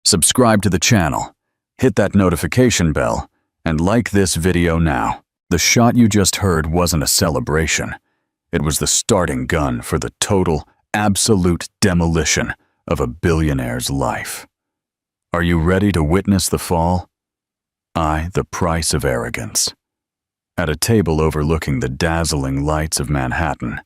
subscribe to the channel, hit that notification bell, and like this video now. The shot you just heard wasn't a celebration. It was the starting gun for the total, absolute demolition of a billionaire's life. Are you ready to witness the fall? The price of arrogance. At a table overlooking the dazzling lights of Manhattan,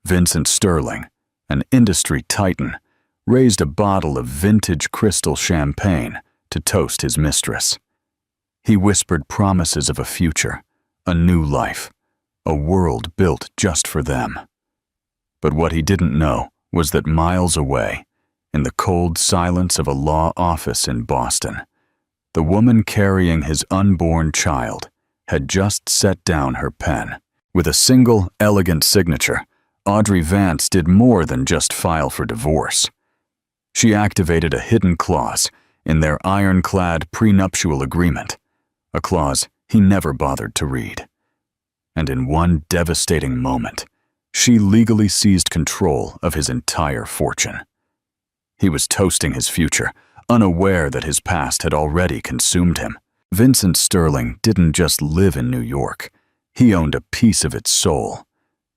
Vincent Sterling, an industry titan, raised a bottle of vintage crystal champagne to toast his mistress. He whispered promises of a future, a new life, a world built just for them. But what he didn't know was that miles away, in the cold silence of a law office in Boston, the woman carrying his unborn child had just set down her pen. With a single, elegant signature, Audrey Vance did more than just file for divorce. She activated a hidden clause in their ironclad prenuptial agreement, a clause he never bothered to read. And in one devastating moment, she legally seized control of his entire fortune. He was toasting his future, unaware that his past had already consumed him. Vincent Sterling didn't just live in New York. He owned a piece of its soul.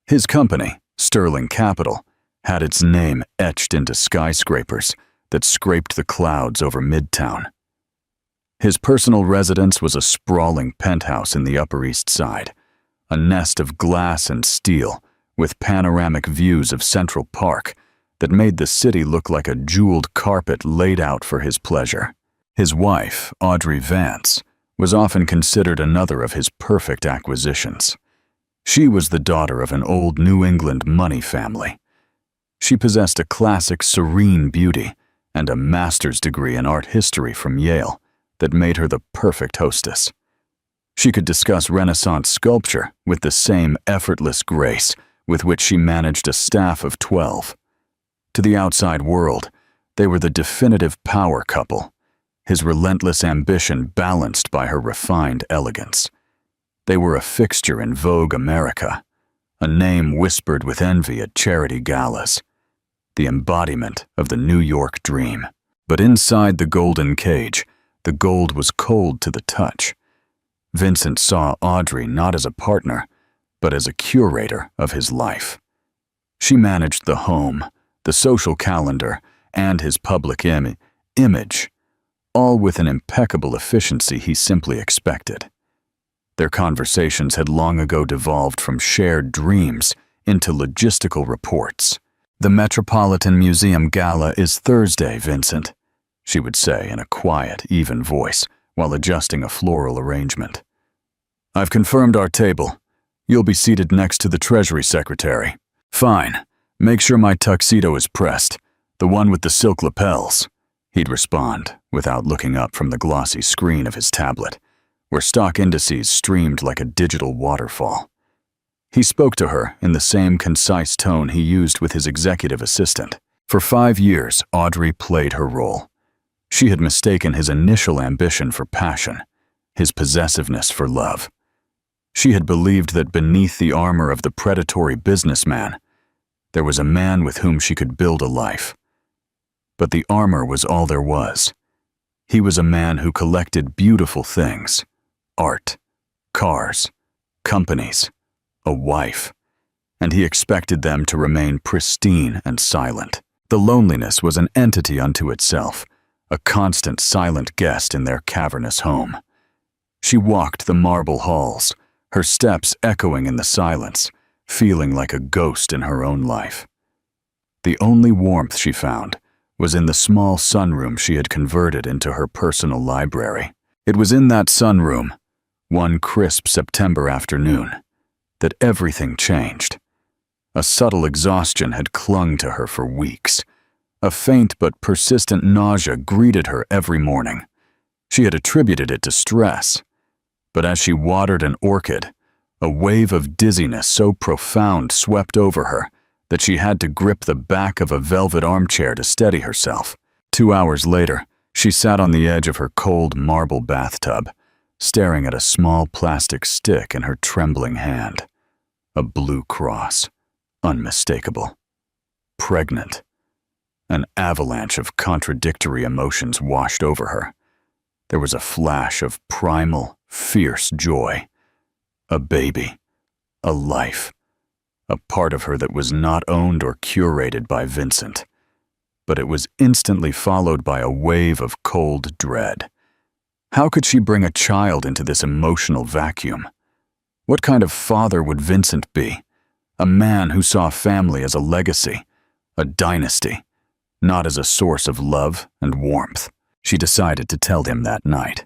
His company, Sterling Capital, had its name etched into skyscrapers that scraped the clouds over Midtown. His personal residence was a sprawling penthouse in the Upper East Side, a nest of glass and steel with panoramic views of Central Park that made the city look like a jeweled carpet laid out for his pleasure. His wife, Audrey Vance, was often considered another of his perfect acquisitions. She was the daughter of an old New England money family. She possessed a classic serene beauty and a master's degree in art history from Yale that made her the perfect hostess. She could discuss Renaissance sculpture with the same effortless grace with which she managed a staff of 12. To the outside world, they were the definitive power couple, his relentless ambition balanced by her refined elegance. They were a fixture in Vogue America, a name whispered with envy at charity galas, the embodiment of the New York dream. But inside the golden cage, the gold was cold to the touch. Vincent saw Audrey not as a partner, but as a curator of his life. She managed the home, the social calendar, and his public image, all with an impeccable efficiency he simply expected. Their conversations had long ago devolved from shared dreams into logistical reports. "The Metropolitan Museum Gala is Thursday, Vincent," she would say in a quiet, even voice while adjusting a floral arrangement. "I've confirmed our table. You'll be seated next to the Treasury Secretary." "Fine. Make sure my tuxedo is pressed, the one with the silk lapels," he'd respond without looking up from the glossy screen of his tablet, where stock indices streamed like a digital waterfall. He spoke to her in the same concise tone he used with his executive assistant. For 5 years, Audrey played her role. She had mistaken his initial ambition for passion, his possessiveness for love. She had believed that beneath the armor of the predatory businessman, there was a man with whom she could build a life. But the armor was all there was. He was a man who collected beautiful things: art, cars, companies, a wife, and he expected them to remain pristine and silent. The loneliness was an entity unto itself, a constant silent guest in their cavernous home. She walked the marble halls, her steps echoing in the silence, feeling like a ghost in her own life. The only warmth she found was in the small sunroom she had converted into her personal library. It was in that sunroom, one crisp September afternoon, that everything changed. A subtle exhaustion had clung to her for weeks. A faint but persistent nausea greeted her every morning. She had attributed it to stress. But as she watered an orchid, a wave of dizziness so profound swept over her that she had to grip the back of a velvet armchair to steady herself. 2 hours later, she sat on the edge of her cold marble bathtub, staring at a small plastic stick in her trembling hand. A blue cross, unmistakable. Pregnant. An avalanche of contradictory emotions washed over her. There was a flash of primal, fierce joy. A baby. A life. A part of her that was not owned or curated by Vincent. But it was instantly followed by a wave of cold dread. How could she bring a child into this emotional vacuum? What kind of father would Vincent be? A man who saw family as a legacy, a dynasty, not as a source of love and warmth. She decided to tell him that night.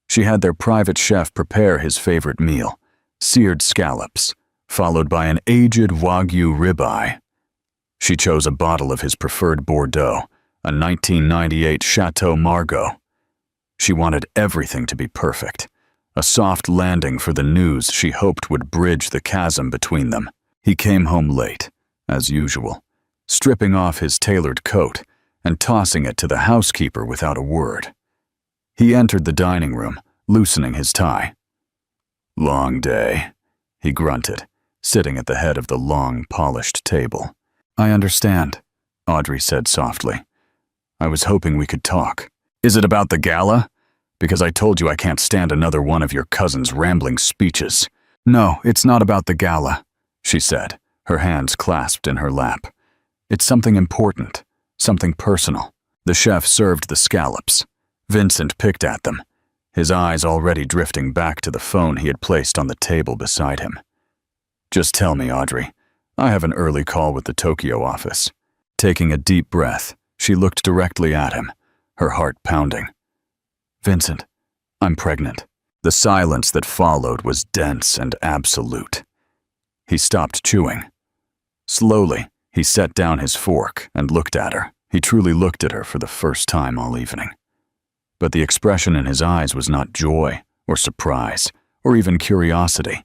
She had their private chef prepare his favorite meal, seared scallops, followed by an aged Wagyu ribeye. She chose a bottle of his preferred Bordeaux, a 1998 Chateau Margaux. She wanted everything to be perfect, a soft landing for the news she hoped would bridge the chasm between them. He came home late, as usual, stripping off his tailored coat and tossing it to the housekeeper without a word. He entered the dining room, loosening his tie. "Long day," he grunted, sitting at the head of the long, polished table. "I understand," Audrey said softly. "I was hoping we could talk." "Is it about the gala? Because I told you I can't stand another one of your cousin's rambling speeches." "No, it's not about the gala," she said, her hands clasped in her lap. "It's something important, something personal." The chef served the scallops. Vincent picked at them, his eyes already drifting back to the phone he had placed on the table beside him. "Just tell me, Audrey. I have an early call with the Tokyo office." Taking a deep breath, she looked directly at him, her heart pounding. "Vincent, I'm pregnant." The silence that followed was dense and absolute. He stopped chewing. Slowly, he set down his fork and looked at her. He truly looked at her for the first time all evening. But the expression in his eyes was not joy or surprise or even curiosity.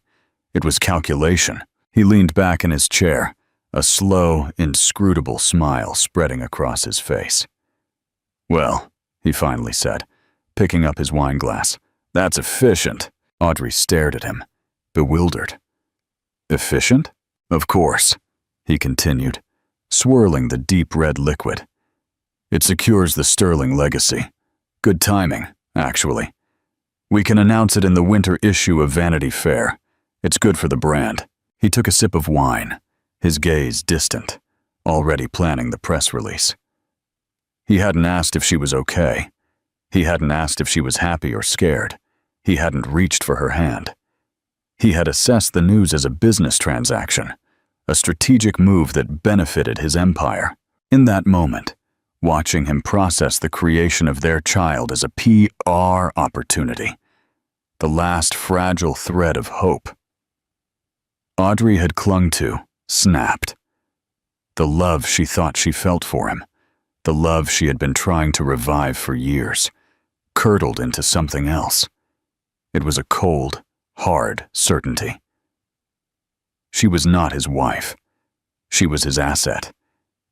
It was calculation. He leaned back in his chair, a slow, inscrutable smile spreading across his face. "Well," he finally said, picking up his wine glass, "that's efficient." Audrey stared at him, bewildered. "Efficient?" "Of course," he continued, swirling the deep red liquid. "It secures the sterling legacy. Good timing, actually. We can announce it in the winter issue of Vanity Fair. It's good for the brand." He took a sip of wine, his gaze distant, already planning the press release. He hadn't asked if she was okay. He hadn't asked if she was happy or scared. He hadn't reached for her hand. He had assessed the news as a business transaction, a strategic move that benefited his empire. In that moment, watching him process the creation of their child as a PR opportunity, the last fragile thread of hope Audrey had clung to, snapped. The love she thought she felt for him, the love she had been trying to revive for years, curdled into something else. It was a cold, hard certainty. She was not his wife. She was his asset,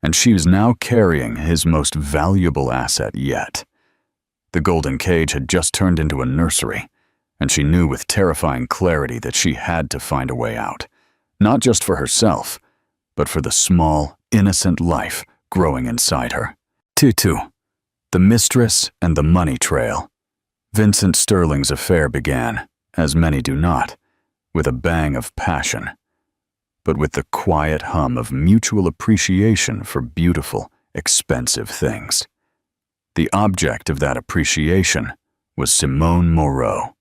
and she was now carrying his most valuable asset yet. The golden cage had just turned into a nursery, and she knew with terrifying clarity that she had to find a way out, not just for herself, but for the small, innocent life growing inside her. Tutu, the mistress and the money trail. Vincent Sterling's affair began, as many do not, with a bang of passion, but with the quiet hum of mutual appreciation for beautiful, expensive things. The object of that appreciation was Simone Moreau.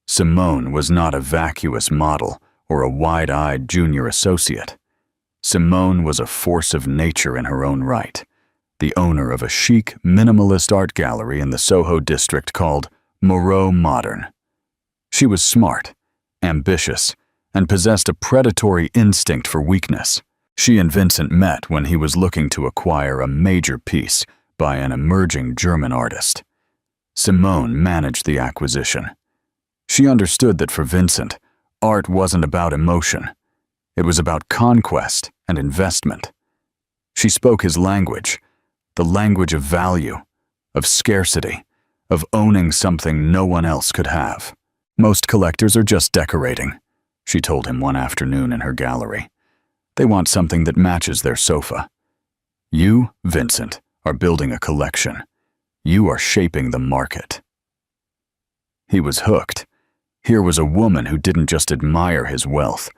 Simone was not a vacuous model or a wide-eyed junior associate. Simone was a force of nature in her own right, the owner of a chic, minimalist art gallery in the Soho district called Moreau Modern. She was smart, ambitious, and possessed a predatory instinct for weakness. She and Vincent met when he was looking to acquire a major piece by an emerging German artist. Simone managed the acquisition. She understood that for Vincent, art wasn't about emotion. It was about conquest and investment. She spoke his language, the language of value, of scarcity, of owning something no one else could have. "Most collectors are just decorating," she told him one afternoon in her gallery. "They want something that matches their sofa." You, Vincent, are building a collection. You are shaping the market. He was hooked. Here was a woman who didn't just admire his wealth.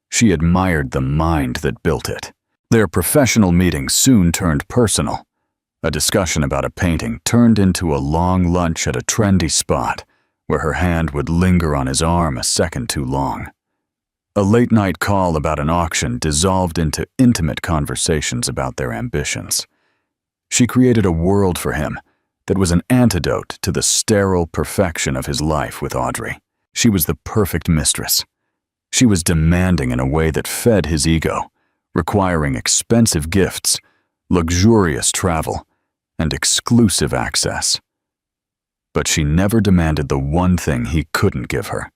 She admired the mind that built it. Their professional meetings soon turned personal. A discussion about a painting turned into a long lunch at a trendy spot where her hand would linger on his arm a second too long. A late-night call about an auction dissolved into intimate conversations about their ambitions. She created a world for him that was an antidote to the sterile perfection of his life with Audrey. She was the perfect mistress. She was demanding in a way that fed his ego, requiring expensive gifts, luxurious travel, and exclusive access. But she never demanded the one thing he couldn't give her: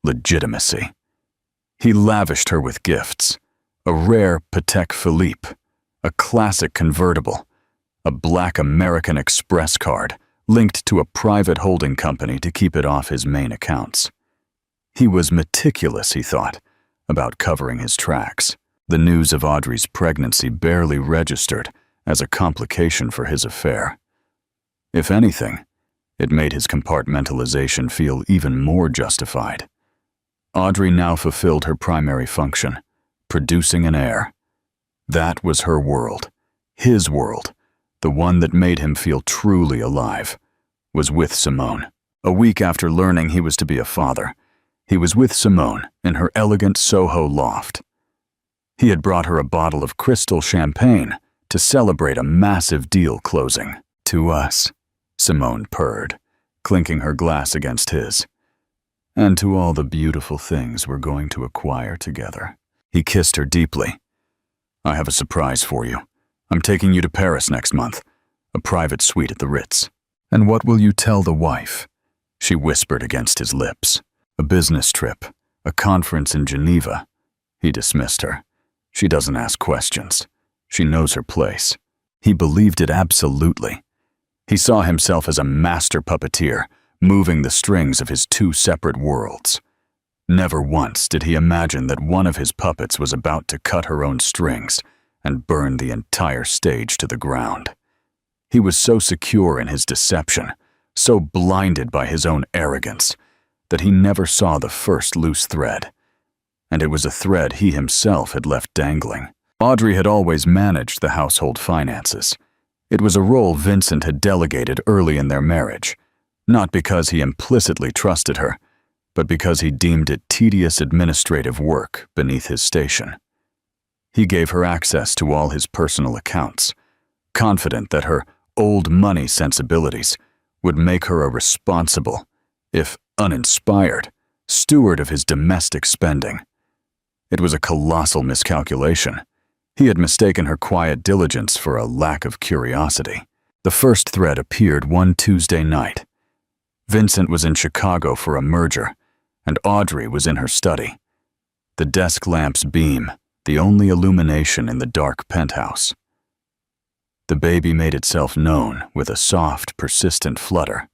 legitimacy. He lavished her with gifts: a rare Patek Philippe, a classic convertible, a black American Express card linked to a private holding company to keep it off his main accounts. He was meticulous, he thought, about covering his tracks. The news of Audrey's pregnancy barely registered as a complication for his affair. If anything, it made his compartmentalization feel even more justified. Audrey now fulfilled her primary function: producing an heir. That was her world, his world, the one that made him feel truly alive, was with Simone. A week after learning he was to be a father, he was with Simone in her elegant Soho loft. He had brought her a bottle of crystal champagne to celebrate a massive deal closing. "To us," Simone purred, clinking her glass against his. "And to all the beautiful things we're going to acquire together." He kissed her deeply. "I have a surprise for you. I'm taking you to Paris next month, a private suite at the Ritz." "And what will you tell the wife?" she whispered against his lips. "A business trip, a conference in Geneva." He dismissed her. She doesn't ask questions. She knows her place. He believed it absolutely. He saw himself as a master puppeteer, moving the strings of his two separate worlds. Never once did he imagine that one of his puppets was about to cut her own strings and burn the entire stage to the ground. He was so secure in his deception, so blinded by his own arrogance, that he never saw the first loose thread. And it was a thread he himself had left dangling. Audrey had always managed the household finances. It was a role Vincent had delegated early in their marriage, not because he implicitly trusted her, but because he deemed it tedious administrative work beneath his station. He gave her access to all his personal accounts, confident that her old money sensibilities would make her a responsible, if uninspired, steward of his domestic spending. It was a colossal miscalculation. He had mistaken her quiet diligence for a lack of curiosity. The first thread appeared one Tuesday night. Vincent was in Chicago for a merger, and Audrey was in her study. The desk lamp's beam, the only illumination in the dark penthouse. The baby made itself known with a soft, persistent flutter,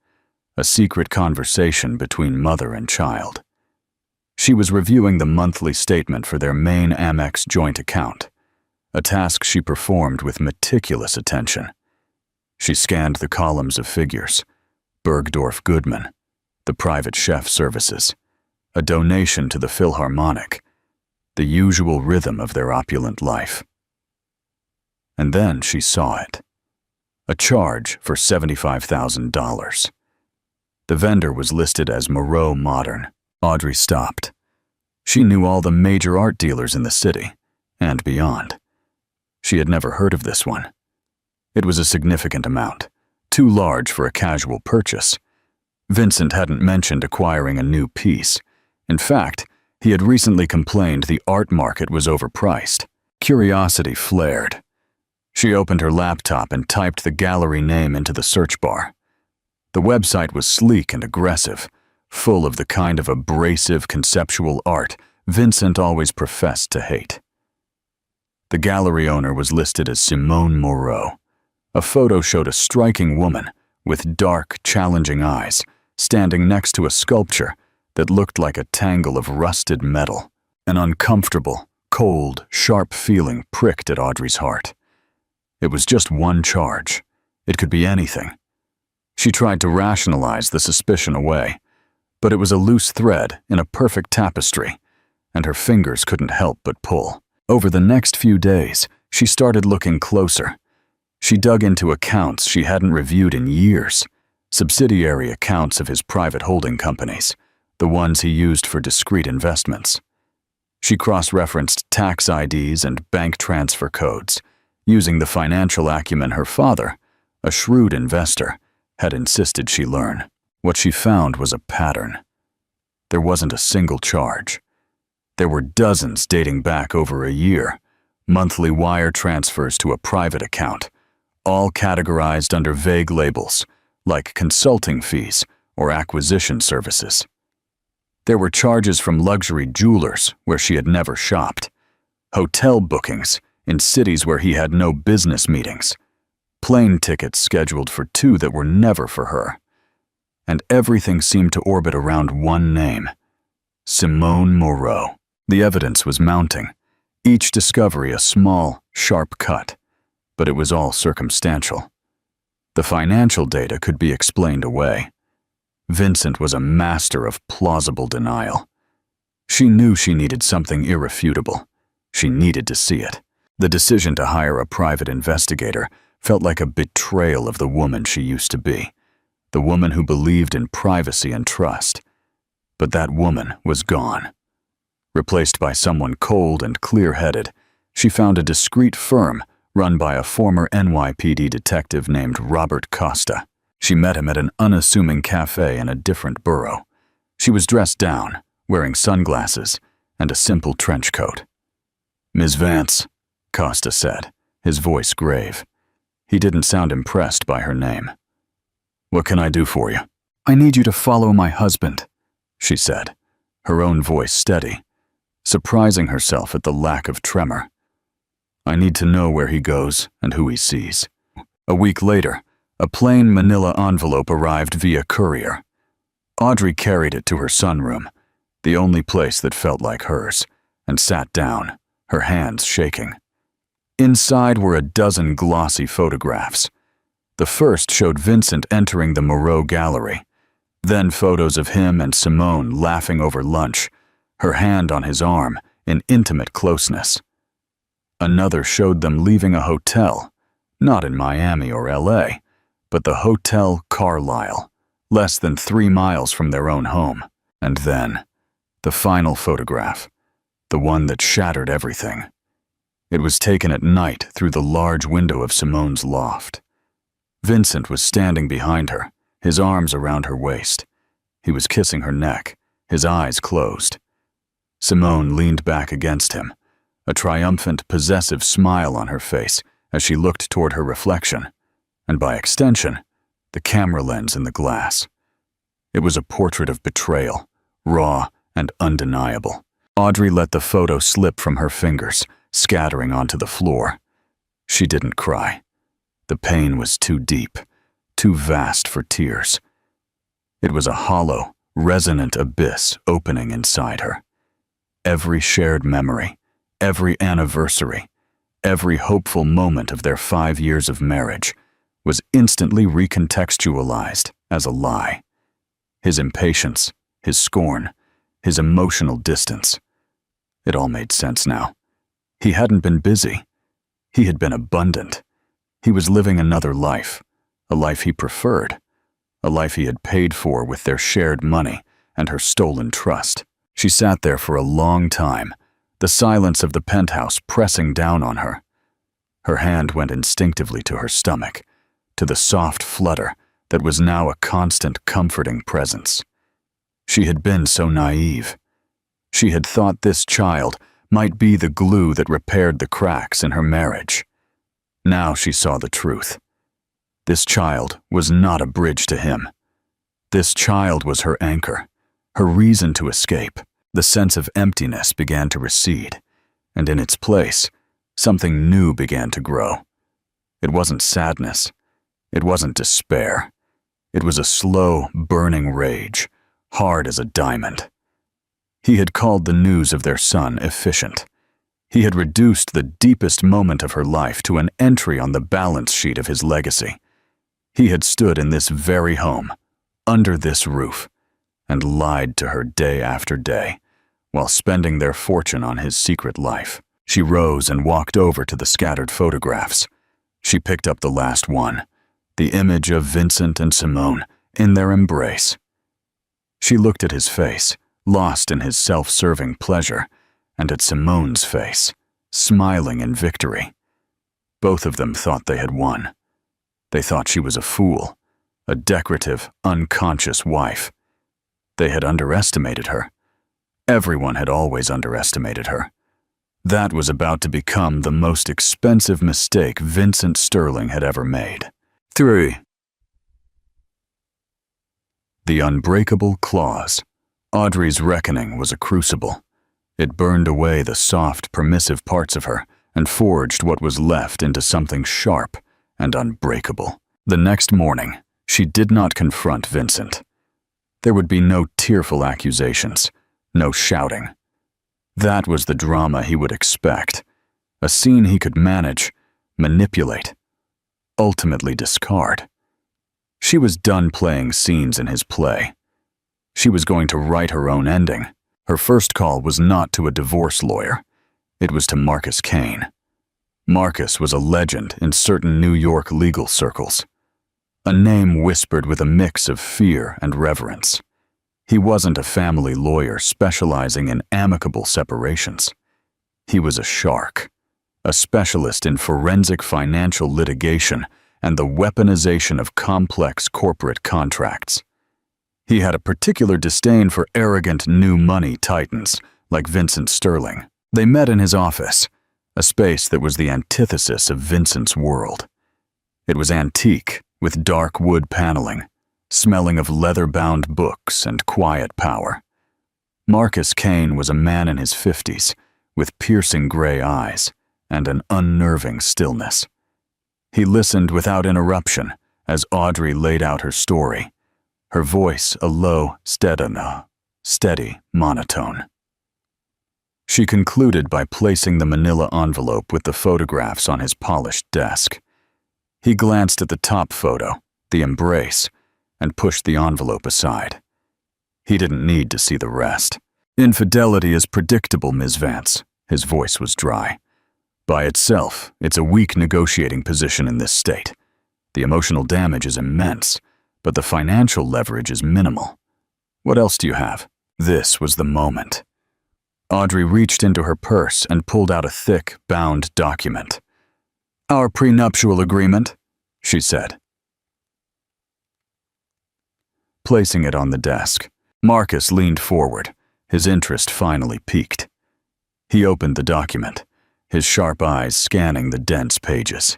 a secret conversation between mother and child. She was reviewing the monthly statement for their main Amex joint account, a task she performed with meticulous attention. She scanned the columns of figures: Bergdorf Goodman, the private chef services, a donation to the Philharmonic, the usual rhythm of their opulent life. And then she saw it. A charge for $75,000. The vendor was listed as Moreau Modern. Audrey stopped. She knew all the major art dealers in the city, and beyond. She had never heard of this one. It was a significant amount, too large for a casual purchase. Vincent hadn't mentioned acquiring a new piece. In fact, he had recently complained the art market was overpriced. Curiosity flared. She opened her laptop and typed the gallery name into the search bar. The website was sleek and aggressive, full of the kind of abrasive conceptual art Vincent always professed to hate. The gallery owner was listed as Simone Moreau. A photo showed a striking woman with dark, challenging eyes standing next to a sculpture that looked like a tangle of rusted metal. An uncomfortable, cold, sharp feeling pricked at Audrey's heart. It was just one charge. It could be anything. She tried to rationalize the suspicion away, but it was a loose thread in a perfect tapestry, and her fingers couldn't help but pull. Over the next few days, she started looking closer. She dug into accounts she hadn't reviewed in years, subsidiary accounts of his private holding companies, the ones he used for discrete investments. She cross-referenced tax IDs and bank transfer codes, using the financial acumen her father, a shrewd investor, had insisted she learn. What she found was a pattern. There wasn't a single charge. There were dozens dating back over a year, monthly wire transfers to a private account, all categorized under vague labels, like consulting fees or acquisition services. There were charges from luxury jewelers where she had never shopped, hotel bookings in cities where he had no business meetings, plane tickets scheduled for two that were never for her. And everything seemed to orbit around one name: Simone Moreau. The evidence was mounting, each discovery a small, sharp cut, but it was all circumstantial. The financial data could be explained away. Vincent was a master of plausible denial. She knew she needed something irrefutable. She needed to see it. The decision to hire a private investigator felt like a betrayal of the woman she used to be, the woman who believed in privacy and trust. But that woman was gone. Replaced by someone cold and clear-headed, she found a discreet firm run by a former NYPD detective named Robert Costa. She met him at an unassuming cafe in a different borough. She was dressed down, wearing sunglasses and a simple trench coat. "Ms. Vance," Costa said, his voice grave. He didn't sound impressed by her name. "What can I do for you?" "I need you to follow my husband," she said, her own voice steady, surprising herself at the lack of tremor. "I need to know where he goes and who he sees." A week later, a plain manila envelope arrived via courier. Audrey carried it to her sunroom, the only place that felt like hers, and sat down, her hands shaking. Inside were a dozen glossy photographs. The first showed Vincent entering the Moreau gallery, then photos of him and Simone laughing over lunch, her hand on his arm in intimate closeness. Another showed them leaving a hotel, not in Miami or LA, but the Hotel Carlisle, less than 3 miles from their own home. And then, the final photograph, the one that shattered everything. It was taken at night through the large window of Simone's loft. Vincent was standing behind her, his arms around her waist. He was kissing her neck, his eyes closed. Simone leaned back against him, a triumphant, possessive smile on her face as she looked toward her reflection, and by extension, the camera lens in the glass. It was a portrait of betrayal, raw and undeniable. Audrey let the photo slip from her fingers, scattering onto the floor. She didn't cry. The pain was too deep, too vast for tears. It was a hollow, resonant abyss opening inside her. Every shared memory, every anniversary, every hopeful moment of their 5 years of marriage was instantly recontextualized as a lie. His impatience, his scorn, his emotional distance. It all made sense now. He hadn't been busy. He had been abundant. He was living another life, a life he preferred, a life he had paid for with their shared money and her stolen trust. She sat there for a long time, the silence of the penthouse pressing down on her. Her hand went instinctively to her stomach, to the soft flutter that was now a constant, comforting presence. She had been so naive. She had thought this child might be the glue that repaired the cracks in her marriage. Now she saw the truth. This child was not a bridge to him. This child was her anchor, her reason to escape. The sense of emptiness began to recede, and in its place, something new began to grow. It wasn't sadness. It wasn't despair. It was a slow, burning rage, hard as a diamond. He had called the news of their son efficient. He had reduced the deepest moment of her life to an entry on the balance sheet of his legacy. He had stood in this very home, under this roof, and lied to her day after day, while spending their fortune on his secret life. She rose and walked over to the scattered photographs. She picked up the last one, the image of Vincent and Simone in their embrace. She looked at his face, lost in his self-serving pleasure, and at Simone's face, smiling in victory. Both of them thought they had won. They thought she was a fool, a decorative, unconscious wife. They had underestimated her. Everyone had always underestimated her. That was about to become the most expensive mistake Vincent Sterling had ever made. 3. The unbreakable clause. Audrey's reckoning was a crucible. It burned away the soft, permissive parts of her and forged what was left into something sharp and unbreakable. The next morning, she did not confront Vincent. There would be no tearful accusations, no shouting. That was the drama he would expect, a scene he could manage, manipulate, ultimately discard. She was done playing scenes in his play. She was going to write her own ending. Her first call was not to a divorce lawyer. It was to Marcus Kane. Marcus was a legend in certain New York legal circles, a name whispered with a mix of fear and reverence. He wasn't a family lawyer specializing in amicable separations. He was a shark, a specialist in forensic financial litigation and the weaponization of complex corporate contracts. He had a particular disdain for arrogant new money titans like Vincent Sterling. They met in his office, a space that was the antithesis of Vincent's world. It was antique, with dark wood paneling, smelling of leather-bound books and quiet power. Marcus Kane was a man in his 50s, with piercing gray eyes and an unnerving stillness. He listened without interruption as Audrey laid out her story, her voice a low, steady monotone. She concluded by placing the manila envelope with the photographs on his polished desk. He glanced at the top photo, the embrace, and pushed the envelope aside. He didn't need to see the rest. Infidelity is predictable, Ms. Vance. His voice was dry. By itself, it's a weak negotiating position in this state. The emotional damage is immense, but the financial leverage is minimal. What else do you have? This was the moment. Audrey reached into her purse and pulled out a thick, bound document. "Our prenuptial agreement," she said. Placing it on the desk, Marcus leaned forward, his interest finally piqued. He opened the document, his sharp eyes scanning the dense pages.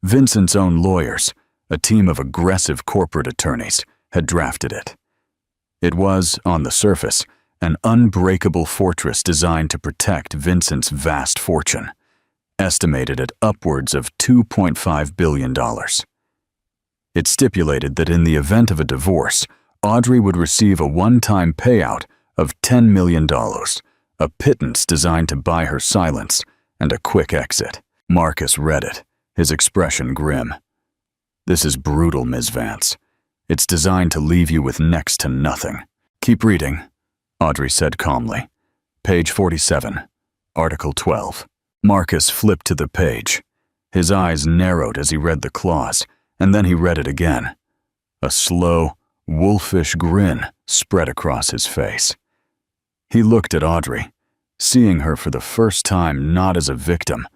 Vincent's own lawyers, a team of aggressive corporate attorneys, had drafted it. It was, on the surface, an unbreakable fortress designed to protect Vincent's vast fortune, estimated at upwards of $2.5 billion. It stipulated that in the event of a divorce, Audrey would receive a one-time payout of $10 million, a pittance designed to buy her silence and a quick exit. Marcus read it, his expression grim. "This is brutal, Ms. Vance. It's designed to leave you with next to nothing." "Keep reading," Audrey said calmly. Page 47, Article 12. Marcus flipped to the page. His eyes narrowed as he read the clause, and then he read it again. A slow, wolfish grin spread across his face. He looked at Audrey, seeing her for the first time not as a victim,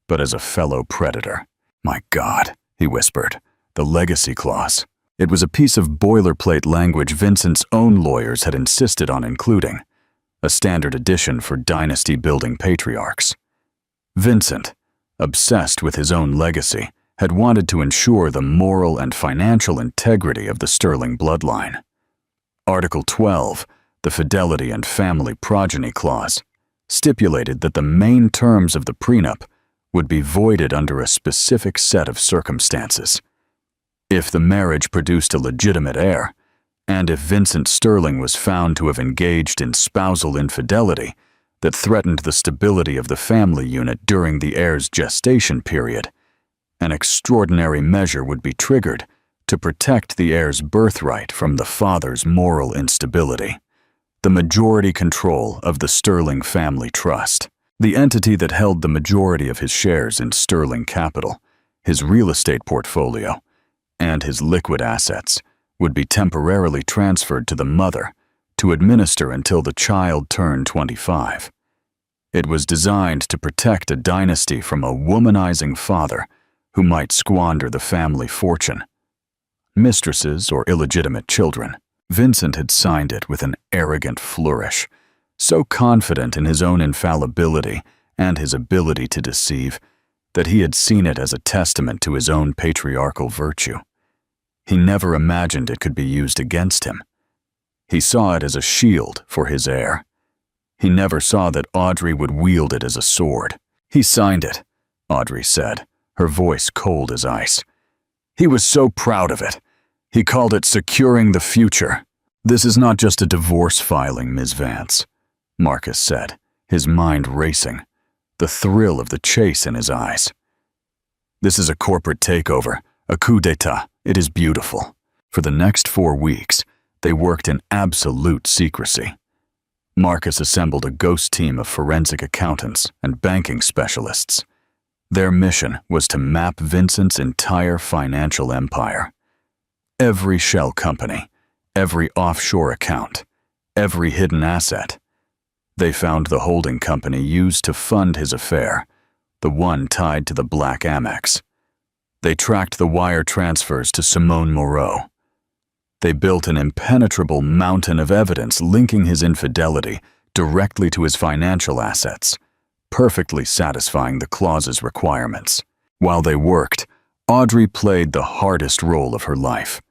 but as a fellow predator. "My God," he whispered, "the legacy clause." It was a piece of boilerplate language Vincent's own lawyers had insisted on including, a standard edition for dynasty-building patriarchs. Vincent, obsessed with his own legacy, had wanted to ensure the moral and financial integrity of the Sterling bloodline. Article 12, the Fidelity and Family Progeny Clause, stipulated that the main terms of the prenup would be voided under a specific set of circumstances. If the marriage produced a legitimate heir, and if Vincent Sterling was found to have engaged in spousal infidelity, that threatened the stability of the family unit during the heir's gestation period. An extraordinary measure would be triggered to protect the heir's birthright from the father's moral instability. The majority control of the Sterling Family Trust, the entity that held the majority of his shares in Sterling Capital, his real estate portfolio, and his liquid assets, would be temporarily transferred to the mother to administer until the child turned 25. It was designed to protect a dynasty from a womanizing father who might squander the family fortune. Mistresses or illegitimate children. Vincent had signed it with an arrogant flourish, so confident in his own infallibility and his ability to deceive that he had seen it as a testament to his own patriarchal virtue. He never imagined it could be used against him. He saw it as a shield for his heir. He never saw that Audrey would wield it as a sword. "He signed it," Audrey said, her voice cold as ice. "He was so proud of it. He called it securing the future." "This is not just a divorce filing, Ms. Vance," Marcus said, his mind racing, the thrill of the chase in his eyes. "This is a corporate takeover, a coup d'etat. It is beautiful." For the next 4 weeks, they worked in absolute secrecy. Marcus assembled a ghost team of forensic accountants and banking specialists. Their mission was to map Vincent's entire financial empire. Every shell company, every offshore account, every hidden asset. They found the holding company used to fund his affair, the one tied to the Black Amex. They tracked the wire transfers to Simone Moreau. They built an impenetrable mountain of evidence linking his infidelity directly to his financial assets, perfectly satisfying the clause's requirements. While they worked, Audrey played the hardest role of her life.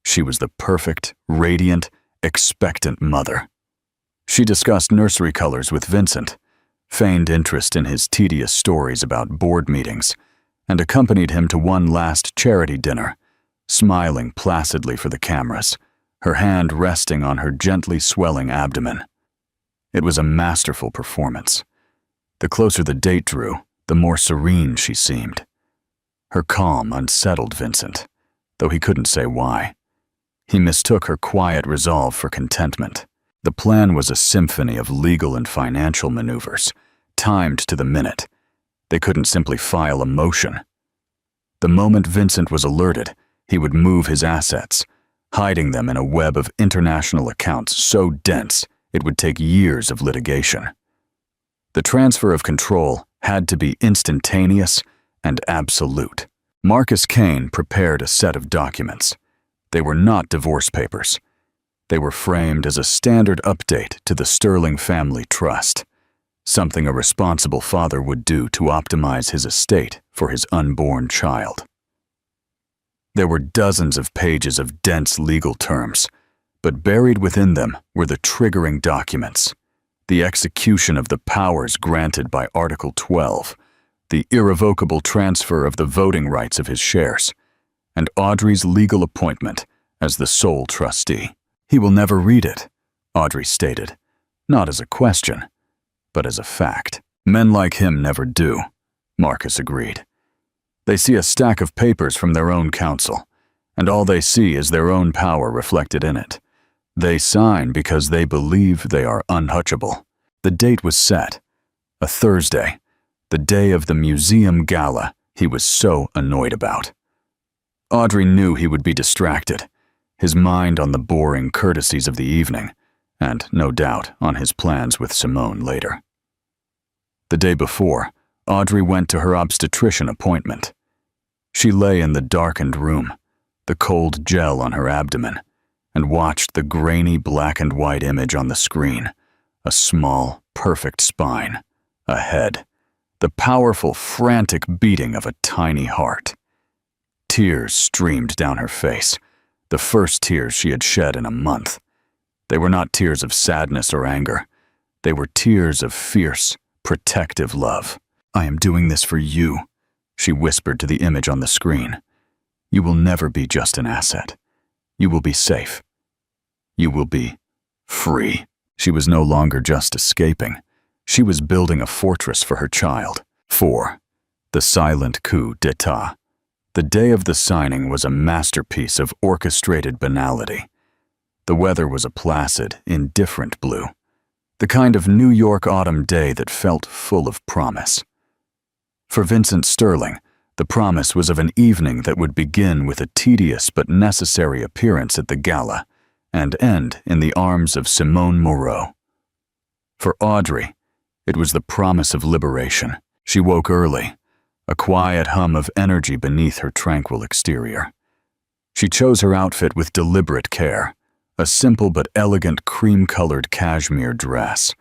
She was the perfect, radiant, expectant mother. She discussed nursery colors with Vincent, feigned interest in his tedious stories about board meetings, and accompanied him to one last charity dinner, smiling placidly for the cameras, her hand resting on her gently swelling abdomen. It was a masterful performance. The closer the date drew, the more serene she seemed. Her calm unsettled Vincent, though he couldn't say why. He mistook her quiet resolve for contentment. The plan was a symphony of legal and financial maneuvers, timed to the minute. They couldn't simply file a motion. The moment Vincent was alerted, he would move his assets, hiding them in a web of international accounts so dense it would take years of litigation. The transfer of control had to be instantaneous and absolute. Marcus Kane prepared a set of documents. They were not divorce papers. They were framed as a standard update to the Sterling Family Trust, something a responsible father would do to optimize his estate for his unborn child. There were dozens of pages of dense legal terms, but buried within them were the triggering documents, the execution of the powers granted by Article 12, the irrevocable transfer of the voting rights of his shares, and Audrey's legal appointment as the sole trustee. "He will never read it," Audrey stated, not as a question, but as a fact. "Men like him never do," Marcus agreed. "They see a stack of papers from their own counsel, and all they see is their own power reflected in it. They sign because they believe they are untouchable." The date was set, a Thursday, the day of the museum gala he was so annoyed about. Audrey knew he would be distracted, his mind on the boring courtesies of the evening, and, no doubt, on his plans with Simone later. The day before, Audrey went to her obstetrician appointment. She lay in the darkened room, the cold gel on her abdomen, and watched the grainy black and white image on the screen, a small, perfect spine, a head, the powerful, frantic beating of a tiny heart. Tears streamed down her face, the first tears she had shed in a month. They were not tears of sadness or anger. They were tears of fierce, protective love. "I am doing this for you," she whispered to the image on the screen. "You will never be just an asset. You will be safe. You will be free." She was no longer just escaping. She was building a fortress for her child. 4. The silent coup d'etat. The day of the signing was a masterpiece of orchestrated banality. The weather was a placid, indifferent blue, the kind of New York autumn day that felt full of promise. For Vincent Sterling, the promise was of an evening that would begin with a tedious but necessary appearance at the gala and end in the arms of Simone Moreau. For Audrey, it was the promise of liberation. She woke early, a quiet hum of energy beneath her tranquil exterior. She chose her outfit with deliberate care, a simple but elegant cream-colored cashmere dress.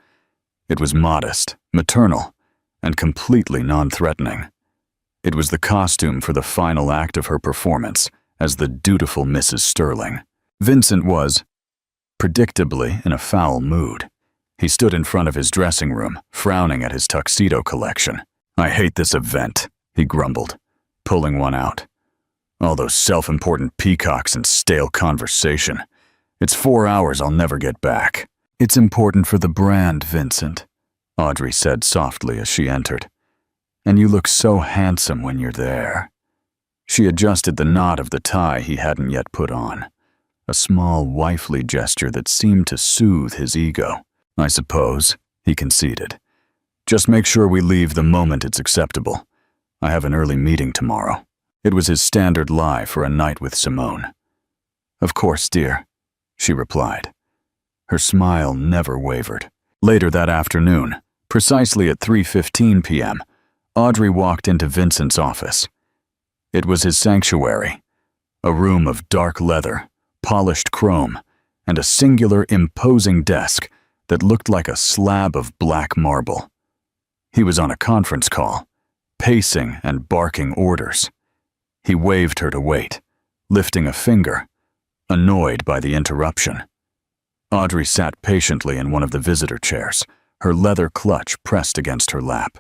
It was modest, maternal, and completely non-threatening. It was the costume for the final act of her performance as the dutiful Mrs. Sterling. Vincent was, predictably, in a foul mood. He stood in front of his dressing room, frowning at his tuxedo collection. "I hate this event," he grumbled, pulling one out. "All those self-important peacocks and stale conversation. It's 4 hours I'll never get back." "It's important for the brand, Vincent," Audrey said softly as she entered. "And you look so handsome when you're there." She adjusted the knot of the tie he hadn't yet put on, a small wifely gesture that seemed to soothe his ego. "I suppose," he conceded. "Just make sure we leave the moment it's acceptable. I have an early meeting tomorrow." It was his standard lie for a night with Simone. "Of course, dear," she replied. Her smile never wavered. Later that afternoon, precisely at 3:15 p.m., Audrey walked into Vincent's office. It was his sanctuary, a room of dark leather, polished chrome, and a singular imposing desk that looked like a slab of black marble. He was on a conference call, pacing and barking orders. He waved her to wait, lifting a finger, annoyed by the interruption. Audrey sat patiently in one of the visitor chairs, her leather clutch pressed against her lap.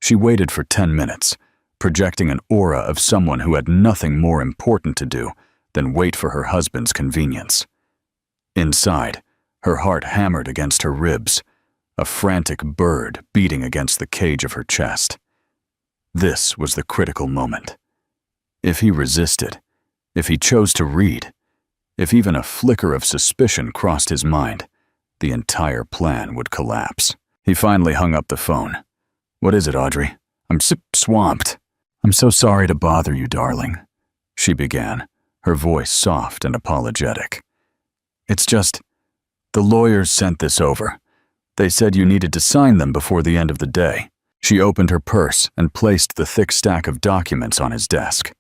She waited for 10 minutes, projecting an aura of someone who had nothing more important to do than wait for her husband's convenience. Inside, her heart hammered against her ribs, a frantic bird beating against the cage of her chest. This was the critical moment. If he resisted, if he chose to read, if even a flicker of suspicion crossed his mind, the entire plan would collapse. He finally hung up the phone. "What is it, Audrey? I'm swamped." "I'm so sorry to bother you, darling," she began, her voice soft and apologetic. "It's just, the lawyers sent this over. They said you needed to sign them before the end of the day." She opened her purse and placed the thick stack of documents on his desk.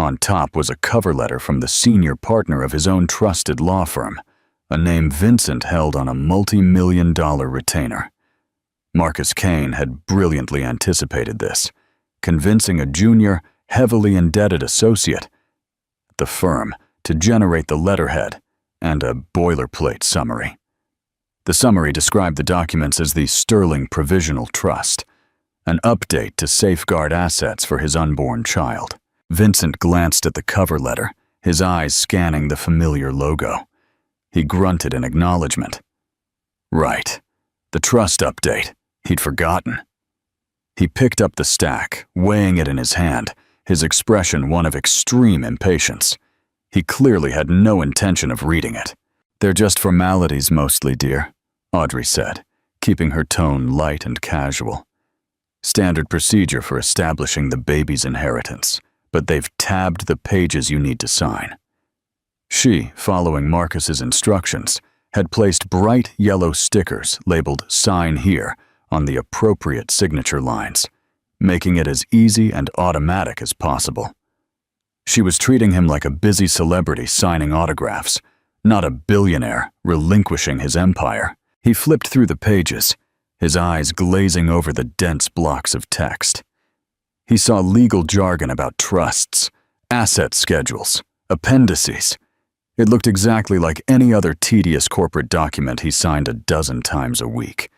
On top was a cover letter from the senior partner of his own trusted law firm, a name Vincent held on a multi-million-dollar retainer. Marcus Kane had brilliantly anticipated this, convincing a junior, heavily indebted associate at the firm to generate the letterhead and a boilerplate summary. The summary described the documents as the Sterling Provisional Trust, an update to safeguard assets for his unborn child. Vincent glanced at the cover letter, his eyes scanning the familiar logo. He grunted in acknowledgement. Right, the trust update. He'd forgotten. He picked up the stack, weighing it in his hand, his expression one of extreme impatience. He clearly had no intention of reading it. "They're just formalities mostly, dear," Audrey said, keeping her tone light and casual. "Standard procedure for establishing the baby's inheritance, but they've tabbed the pages you need to sign." She, following Marcus's instructions, had placed bright yellow stickers labeled "Sign Here" on the appropriate signature lines, making it as easy and automatic as possible. She was treating him like a busy celebrity signing autographs, not a billionaire relinquishing his empire. He flipped through the pages, his eyes glazing over the dense blocks of text. He saw legal jargon about trusts, asset schedules, appendices. It looked exactly like any other tedious corporate document he signed a dozen times a week.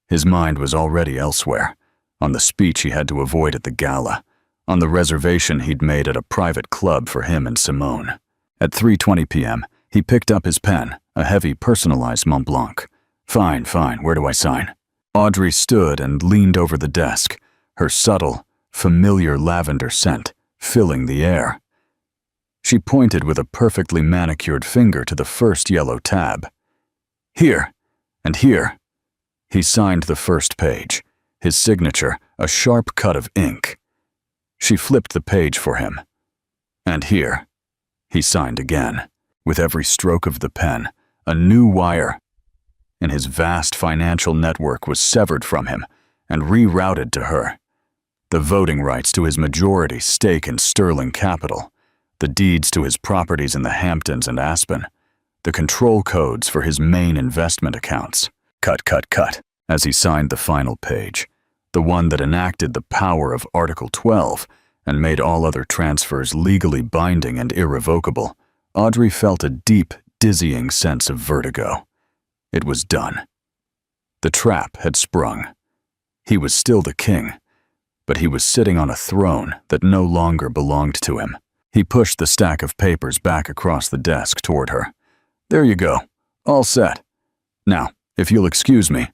His mind was already elsewhere, on the speech he had to avoid at the gala, on the reservation he'd made at a private club for him and Simone. At 3:20 p.m., he picked up his pen, a heavy personalized Mont Blanc. Fine, where do I sign?" Audrey stood and leaned over the desk, her subtle, familiar lavender scent filling the air. She pointed with a perfectly manicured finger to the first yellow tab. "Here, and here." He signed the first page, his signature a sharp cut of ink. She flipped the page for him. "And here." He signed again. With every stroke of the pen, a new wire in his vast financial network was severed from him and rerouted to her. The voting rights to his majority stake in Sterling Capital, the deeds to his properties in the Hamptons and Aspen, the control codes for his main investment accounts. Cut, cut, cut, as he signed the final page, the one that enacted the power of Article 12 and made all other transfers legally binding and irrevocable. Audrey felt a deep, dizzying sense of vertigo. It was done. The trap had sprung. He was still the king, but he was sitting on a throne that no longer belonged to him. He pushed the stack of papers back across the desk toward her. "There you go. All set. Now, if you'll excuse me,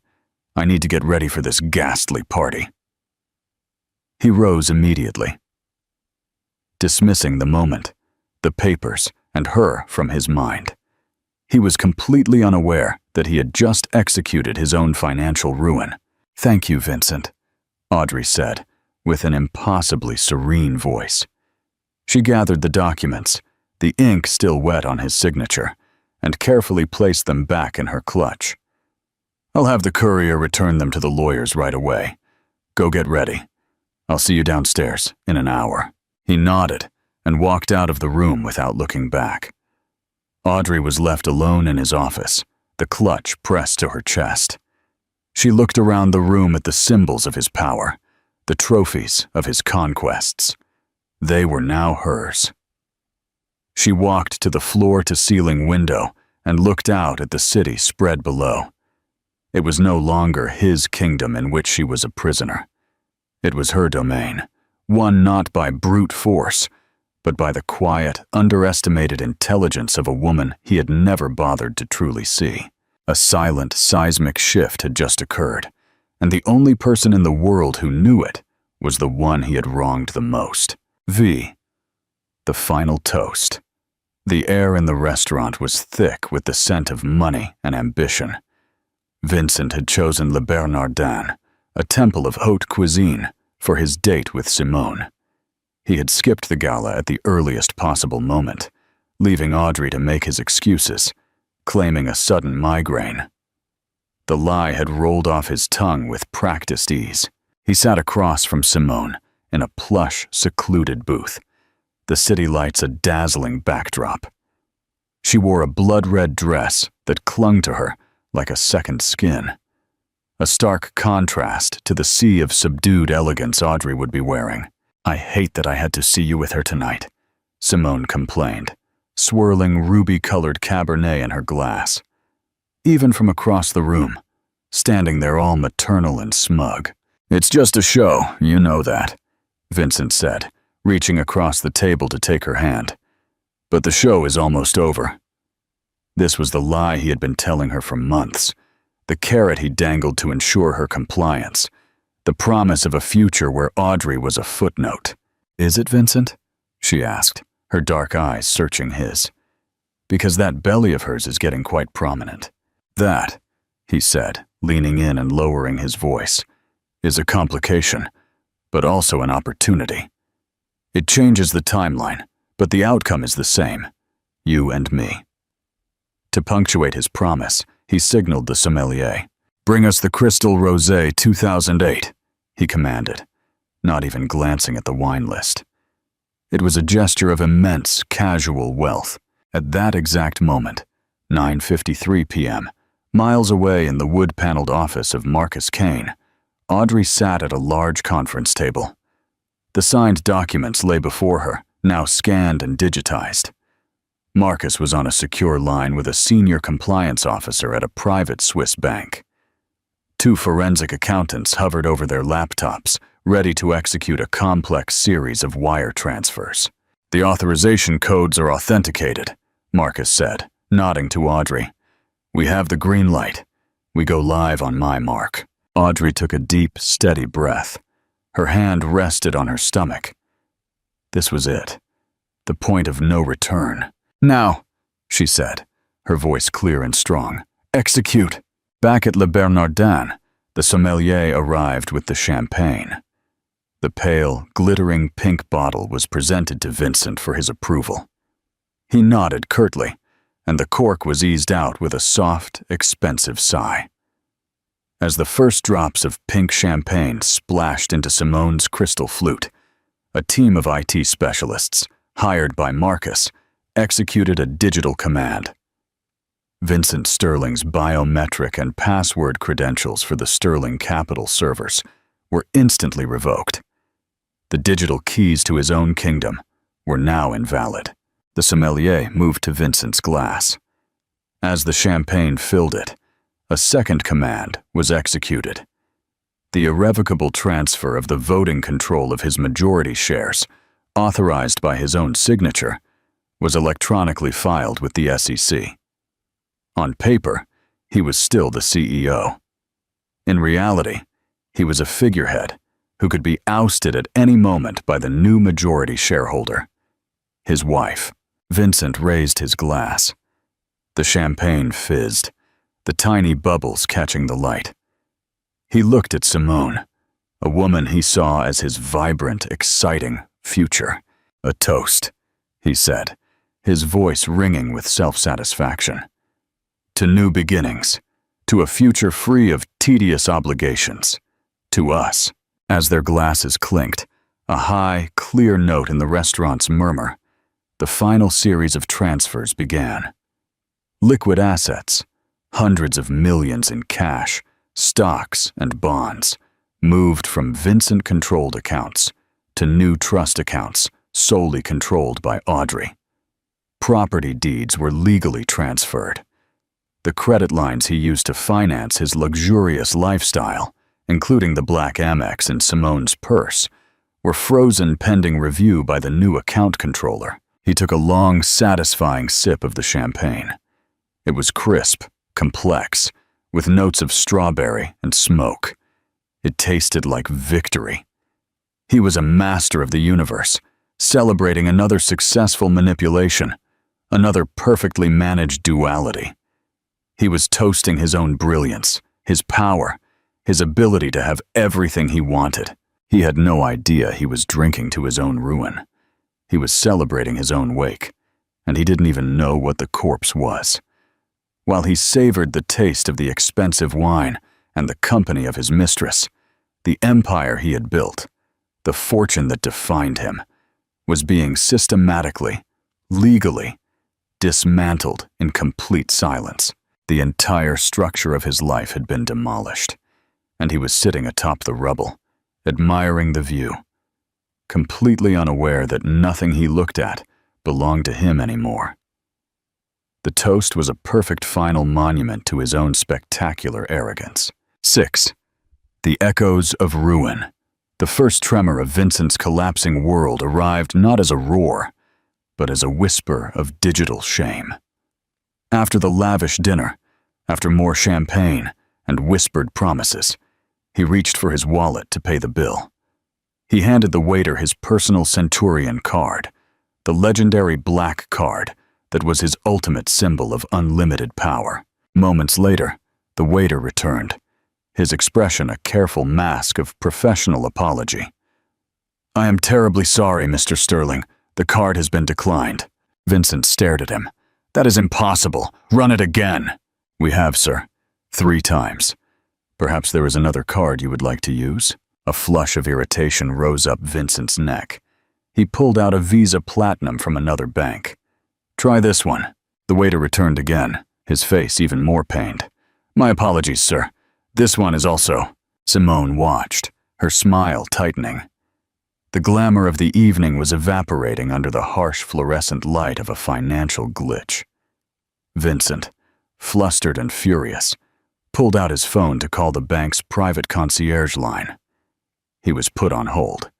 I need to get ready for this ghastly party." He rose immediately, dismissing the moment, the papers, and her from his mind. He was completely unaware that he had just executed his own financial ruin. "Thank you, Vincent," Audrey said, with an impossibly serene voice. She gathered the documents, the ink still wet on his signature, and carefully placed them back in her clutch. "I'll have the courier return them to the lawyers right away. Go get ready. I'll see you downstairs in an hour." He nodded and walked out of the room without looking back. Audrey was left alone in his office, the clutch pressed to her chest. She looked around the room at the symbols of his power, the trophies of his conquests. They were now hers. She walked to the floor-to-ceiling window and looked out at the city spread below. It was no longer his kingdom in which she was a prisoner. It was her domain, won not by brute force, but by the quiet, underestimated intelligence of a woman he had never bothered to truly see. A silent, seismic shift had just occurred, and the only person in the world who knew it was the one he had wronged the most. The final toast. The air in the restaurant was thick with the scent of money and ambition. Vincent had chosen Le Bernardin, a temple of haute cuisine, for his date with Simone. He had skipped the gala at the earliest possible moment, leaving Audrey to make his excuses, claiming a sudden migraine. The lie had rolled off his tongue with practiced ease. He sat across from Simone in a plush, secluded booth, the city lights a dazzling backdrop. She wore a blood-red dress that clung to her like a second skin, a stark contrast to the sea of subdued elegance Audrey would be wearing. "I hate that I had to see you with her tonight," Simone complained, swirling ruby-colored Cabernet in her glass. Even from across the room, standing there all maternal and smug. "It's just a show, you know that," Vincent said, reaching across the table to take her hand. "But the show is almost over." This was the lie he had been telling her for months, the carrot he dangled to ensure her compliance, the promise of a future where Audrey was a footnote. "Is it, Vincent?" she asked, her dark eyes searching his. "Because that belly of hers is getting quite prominent." "That," he said, leaning in and lowering his voice, "is a complication, but also an opportunity. It changes the timeline, but the outcome is the same. You and me." To punctuate his promise, he signaled the sommelier. "Bring us the Crystal Rosé 2008, he commanded, not even glancing at the wine list. It was a gesture of immense, casual wealth. At that exact moment, 9:53 p.m., miles away in the wood-paneled office of Marcus Kane, Audrey sat at a large conference table. The signed documents lay before her, now scanned and digitized. Marcus was on a secure line with a senior compliance officer at a private Swiss bank. Two forensic accountants hovered over their laptops, ready to execute a complex series of wire transfers. "The authorization codes are authenticated," Marcus said, nodding to Audrey. "We have the green light. We go live on my mark." Audrey took a deep, steady breath. Her hand rested on her stomach. This was it. The point of no return. "Now," she said, her voice clear and strong. "Execute." Back at Le Bernardin, the sommelier arrived with the champagne. The pale, glittering pink bottle was presented to Vincent for his approval. He nodded curtly, and the cork was eased out with a soft, expensive sigh. As the first drops of pink champagne splashed into Simone's crystal flute, a team of IT specialists, hired by Marcus, executed a digital command. Vincent Sterling's biometric and password credentials for the Sterling Capital servers were instantly revoked. The digital keys to his own kingdom were now invalid. The sommelier moved to Vincent's glass. As the champagne filled it, a second command was executed. The irrevocable transfer of the voting control of his majority shares, authorized by his own signature, was electronically filed with the SEC. On paper, he was still the CEO. In reality, he was a figurehead who could be ousted at any moment by the new majority shareholder, his wife. Vincent raised his glass. The champagne fizzed, the tiny bubbles catching the light. He looked at Simone, a woman he saw as his vibrant, exciting future. "A toast," he said, his voice ringing with self-satisfaction. "To new beginnings, to a future free of tedious obligations, to us." As their glasses clinked, a high, clear note in the restaurant's murmur, the final series of transfers began. Liquid assets, hundreds of millions in cash, stocks, and bonds, moved from Vincent-controlled accounts to new trust accounts solely controlled by Audrey. Property deeds were legally transferred. The credit lines he used to finance his luxurious lifestyle, including the black Amex in Simone's purse, were frozen pending review by the new account controller. He took a long, satisfying sip of the champagne. It was crisp, complex, with notes of strawberry and smoke. It tasted like victory. He was a master of the universe, celebrating another successful manipulation, another perfectly managed duality. He was toasting his own brilliance, his power, his ability to have everything he wanted. He had no idea he was drinking to his own ruin. He was celebrating his own wake, and he didn't even know what the corpse was. While he savored the taste of the expensive wine and the company of his mistress, the empire he had built, the fortune that defined him, was being systematically, legally, dismantled in complete silence. The entire structure of his life had been demolished, and he was sitting atop the rubble, admiring the view, completely unaware that nothing he looked at belonged to him anymore. The toast was a perfect final monument to his own spectacular arrogance. 6. The echoes of ruin. The first tremor of Vincent's collapsing world arrived not as a roar, but as a whisper of digital shame. After the lavish dinner, after more champagne and whispered promises, he reached for his wallet to pay the bill. He handed the waiter his personal Centurion card, the legendary black card that was his ultimate symbol of unlimited power. Moments later, the waiter returned, his expression a careful mask of professional apology. "I am terribly sorry, Mr. Sterling. The card has been declined." Vincent stared at him. "That is impossible. Run it again." "We have, sir. 3 times. Perhaps there is another card you would like to use?" A flush of irritation rose up Vincent's neck. He pulled out a Visa Platinum from another bank. "Try this one." The waiter returned again, his face even more pained. "My apologies, sir. This one is also—" Simone watched, her smile tightening. The glamour of the evening was evaporating under the harsh fluorescent light of a financial glitch. Vincent, flustered and furious, pulled out his phone to call the bank's private concierge line. He was put on hold.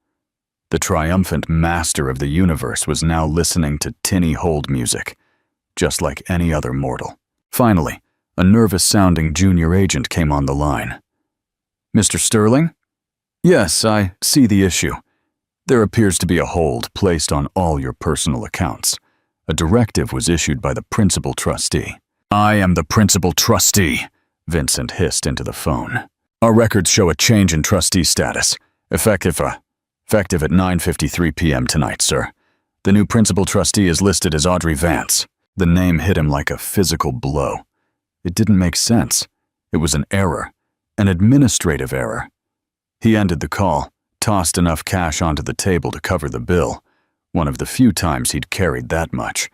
The triumphant master of the universe was now listening to tinny hold music, just like any other mortal. Finally, a nervous-sounding junior agent came on the line. Mr. Sterling? Yes, I see the issue. There appears to be a hold placed on all your personal accounts. A directive was issued by the principal trustee. I am the principal trustee, Vincent hissed into the phone. Our records show a change in trustee status, effective at 9:53 p.m. tonight, sir. The new principal trustee is listed as Audrey Vance. The name hit him like a physical blow. It didn't make sense. It was an error, an administrative error. He ended the call, tossed enough cash onto the table to cover the bill, one of the few times he'd carried that much,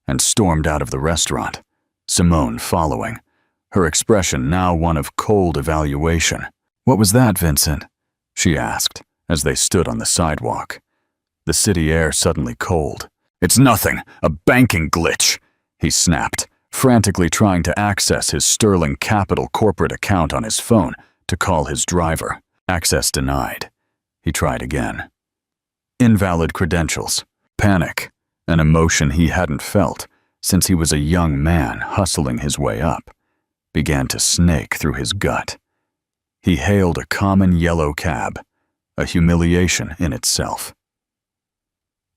and stormed out of the restaurant, Simone following, her expression now one of cold evaluation. What was that, Vincent? She asked as they stood on the sidewalk. The city air suddenly cold. It's nothing, a banking glitch, he snapped, frantically trying to access his Sterling Capital corporate account on his phone to call his driver. Access denied. He tried again. Invalid credentials. Panic, an emotion he hadn't felt since he was a young man hustling his way up, began to snake through his gut. He hailed a common yellow cab, a humiliation in itself.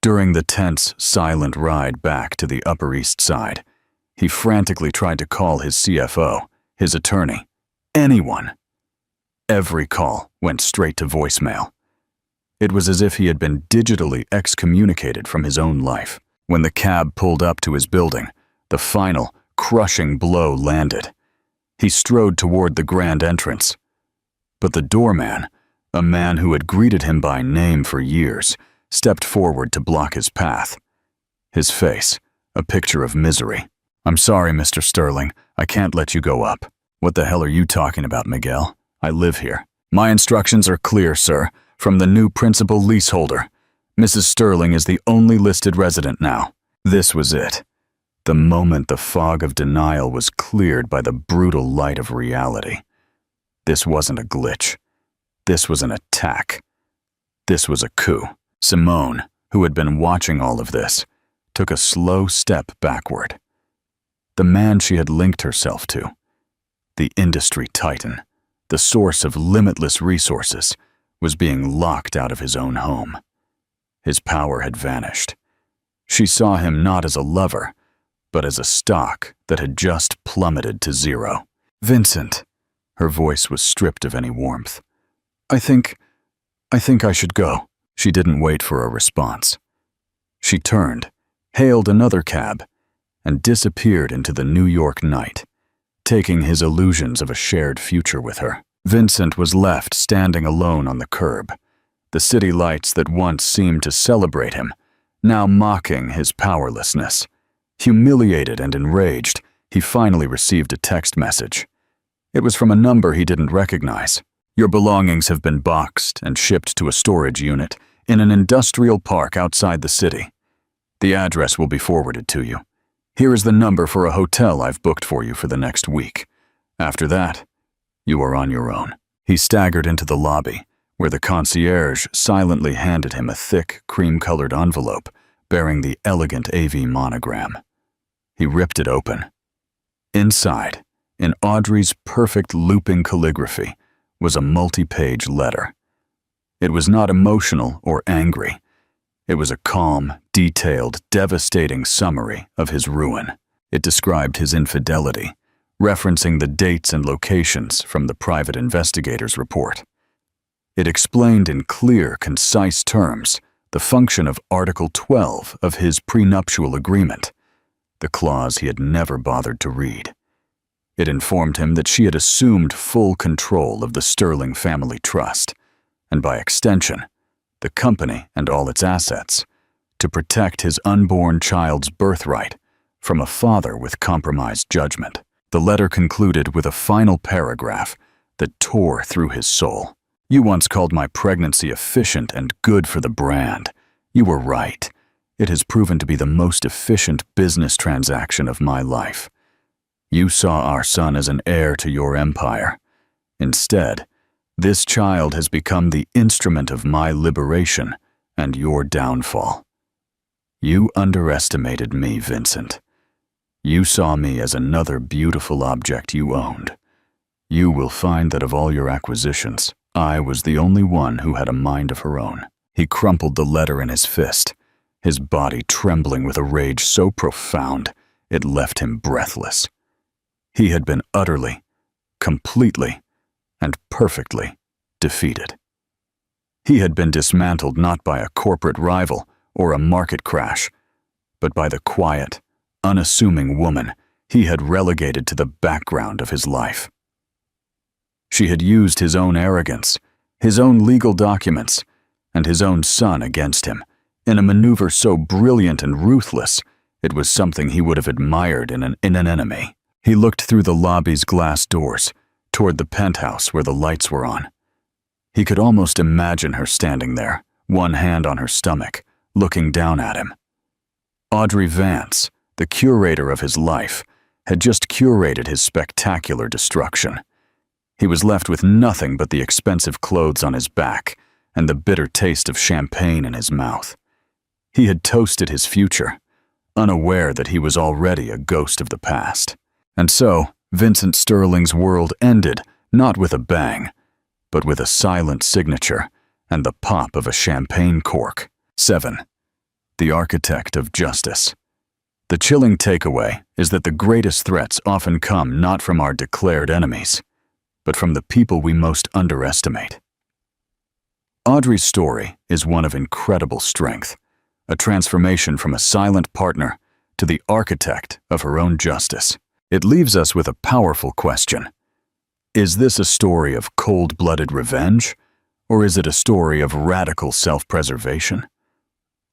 During the tense, silent ride back to the Upper East Side, he frantically tried to call his CFO, his attorney, anyone. Every call went straight to voicemail. It was as if he had been digitally excommunicated from his own life. When the cab pulled up to his building, the final, crushing blow landed. He strode toward the grand entrance. But the doorman, a man who had greeted him by name for years, stepped forward to block his path. His face, a picture of misery. I'm sorry, Mr. Sterling. I can't let you go up. What the hell are you talking about, Miguel? I live here. My instructions are clear, sir, from the new principal leaseholder. Mrs. Sterling is the only listed resident now. This was it. The moment the fog of denial was cleared by the brutal light of reality. This wasn't a glitch. This was an attack. This was a coup. Simone, who had been watching all of this, took a slow step backward. The man she had linked herself to, the industry titan, the source of limitless resources, was being locked out of his own home. His power had vanished. She saw him not as a lover, but as a stock that had just plummeted to zero. Vincent, her voice was stripped of any warmth. I think I should go. She didn't wait for a response. She turned, hailed another cab, and disappeared into the New York night, taking his illusions of a shared future with her. Vincent was left standing alone on the curb, the city lights that once seemed to celebrate him, now mocking his powerlessness. Humiliated and enraged, he finally received a text message. It was from a number he didn't recognize. Your belongings have been boxed and shipped to a storage unit in an industrial park outside the city. The address will be forwarded to you. Here is the number for a hotel I've booked for you for the next week. After that, you are on your own. He staggered into the lobby, where the concierge silently handed him a thick, cream-colored envelope bearing the elegant AV monogram. He ripped it open. Inside, in Audrey's perfect looping calligraphy, was a multi-page letter. It was not emotional or angry. It was a calm, detailed, devastating summary of his ruin. It described his infidelity, referencing the dates and locations from the private investigator's report. It explained in clear, concise terms the function of Article 12 of his prenuptial agreement, the clause he had never bothered to read. It informed him that she had assumed full control of the Sterling family trust, and by extension, the company and all its assets, to protect his unborn child's birthright from a father with compromised judgment. The letter concluded with a final paragraph that tore through his soul. You once called my pregnancy efficient and good for the brand. You were right. It has proven to be the most efficient business transaction of my life. You saw our son as an heir to your empire. Instead, this child has become the instrument of my liberation and your downfall. You underestimated me, Vincent. You saw me as another beautiful object you owned. You will find that of all your acquisitions, I was the only one who had a mind of her own. He crumpled the letter in his fist, his body trembling with a rage so profound it left him breathless. He had been utterly, completely, and perfectly defeated. He had been dismantled not by a corporate rival or a market crash, but by the quiet, unassuming woman he had relegated to the background of his life. She had used his own arrogance, his own legal documents, and his own son against him, in a maneuver so brilliant and ruthless it was something he would have admired in an enemy. He looked through the lobby's glass doors, toward the penthouse where the lights were on. He could almost imagine her standing there, one hand on her stomach, looking down at him. Audrey Vance, the curator of his life, had just curated his spectacular destruction. He was left with nothing but the expensive clothes on his back and the bitter taste of champagne in his mouth. He had toasted his future, unaware that he was already a ghost of the past. And so, Vincent Sterling's world ended not with a bang, but with a silent signature and the pop of a champagne cork. 7. The Architect of Justice. The chilling takeaway is that the greatest threats often come not from our declared enemies, but from the people we most underestimate. Audrey's story is one of incredible strength, a transformation from a silent partner to the architect of her own justice. It leaves us with a powerful question. Is this a story of cold-blooded revenge, or is it a story of radical self-preservation?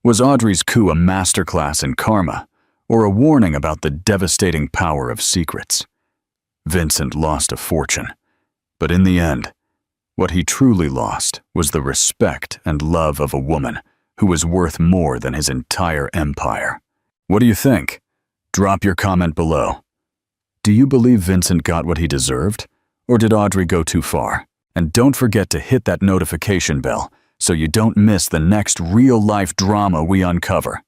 Was Audrey's coup a masterclass in karma, or a warning about the devastating power of secrets? Vincent lost a fortune, but in the end, what he truly lost was the respect and love of a woman who was worth more than his entire empire. What do you think? Drop your comment below. Do you believe Vincent got what he deserved, or did Audrey go too far? And don't forget to hit that notification bell so you don't miss the next real-life drama we uncover.